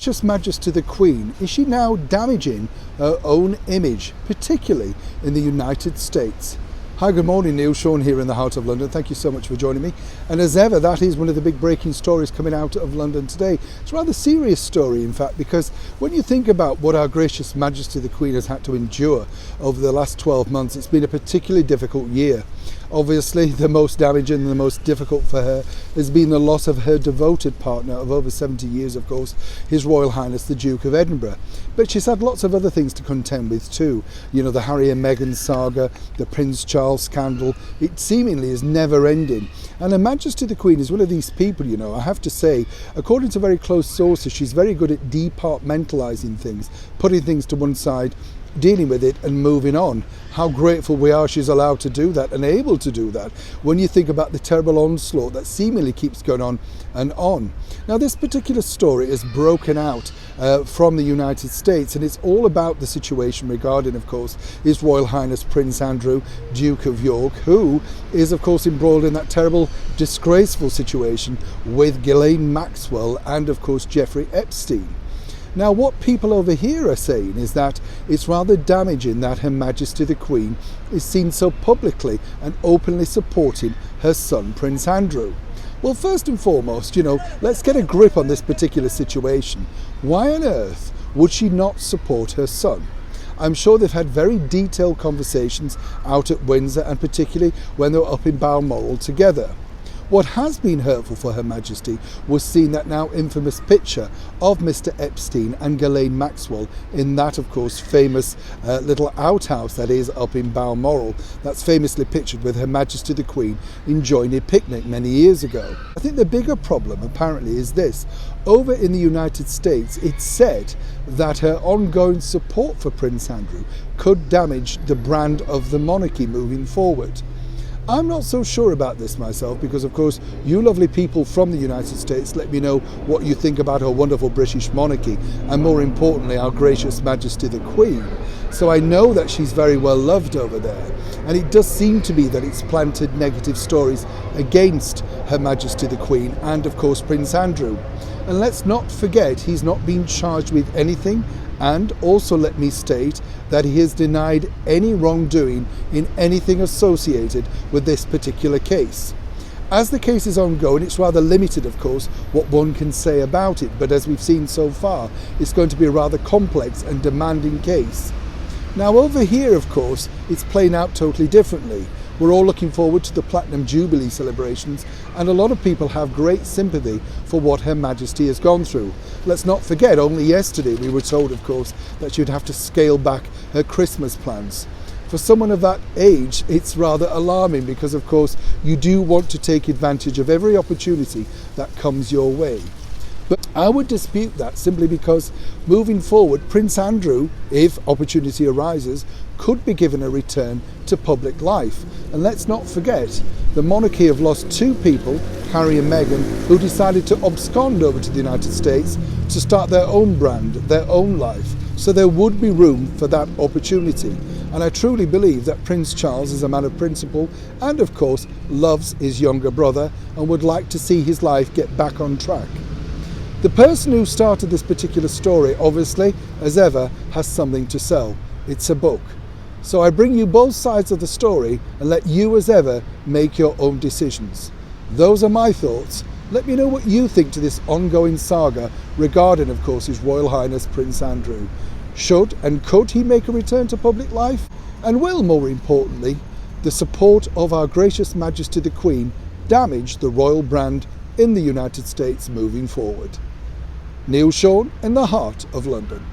Gracious Majesty the Queen, is she now damaging her own image, particularly in the United States? Hi, good morning, Neil Sean here in the heart of London. Thank you so much for joining me. And as ever, that is one of the big breaking stories coming out of London today. It's a rather serious story, in fact, because when you think about what our Gracious Majesty the Queen has had to endure over the last 12 months, it's been a particularly difficult year. Obviously, the most damaging and the most difficult for her has been the loss of her devoted partner of over 70 years, of course, His Royal Highness the Duke of Edinburgh. But she's had lots of other things to contend with too. You know, the Harry and Meghan saga, the Prince Charles scandal. It seemingly is never ending. And Her Majesty the Queen is one of these people, you know, I have to say, according to very close sources, she's very good at departmentalising things, putting things to one side, dealing with it and moving on. How grateful we are she's allowed to do that and able to do that when you think about the terrible onslaught that seemingly keeps going on and on. Now, this particular story is broken out from the United States, and it's all about the situation regarding, of course, His Royal Highness Prince Andrew, Duke of York, who is, of course, embroiled in that terrible, disgraceful situation with Ghislaine Maxwell and, of course, Jeffrey Epstein. Now, what people over here are saying is that it's rather damaging that Her Majesty the Queen is seen so publicly and openly supporting her son, Prince Andrew. Well, first and foremost, you know, let's get a grip on this particular situation. Why on earth would she not support her son? I'm sure they've had very detailed conversations out at Windsor, and particularly when they were up in Balmoral together. What has been hurtful for Her Majesty was seeing that now infamous picture of Mr. Epstein and Ghislaine Maxwell in that, of course, famous little outhouse that is up in Balmoral. That's famously pictured with Her Majesty the Queen enjoying a picnic many years ago. I think the bigger problem apparently is this. Over in the United States, it's said that her ongoing support for Prince Andrew could damage the brand of the monarchy moving forward. I'm not so sure about this myself because, of course, you lovely people from the United States let me know what you think about our wonderful British monarchy and, more importantly, our Gracious Majesty the Queen. So I know that she's very well loved over there, and it does seem to be that it's planted negative stories against Her Majesty the Queen and, of course, Prince Andrew. And let's not forget, he's not been charged with anything. And also let me state that he has denied any wrongdoing in anything associated with this particular case. As the case is ongoing, it's rather limited, of course, what one can say about it, but as we've seen so far, it's going to be a rather complex and demanding case. Now, over here, of course, it's playing out totally differently. We're all looking forward to the Platinum Jubilee celebrations, and a lot of people have great sympathy for what Her Majesty has gone through. Let's not forget, only yesterday we were told, of course, that she'd have to scale back her Christmas plans. For someone of that age, it's rather alarming because, of course, you do want to take advantage of every opportunity that comes your way. But I would dispute that simply because moving forward, Prince Andrew, if opportunity arises, could be given a return to public life. And let's not forget, the monarchy have lost two people, Harry and Meghan, who decided to abscond over to the United States to start their own brand, their own life. So there would be room for that opportunity. And I truly believe that Prince Charles is a man of principle and, of course, loves his younger brother and would like to see his life get back on track. The person who started this particular story, obviously, as ever, has something to sell. It's a book. So I bring you both sides of the story and let you, as ever, make your own decisions. Those are my thoughts. Let me know what you think to this ongoing saga regarding, of course, His Royal Highness Prince Andrew. Should and could he make a return to public life? And will, more importantly, the support of our Gracious Majesty the Queen damage the royal brand in the United States moving forward? Neil Sean in the heart of London.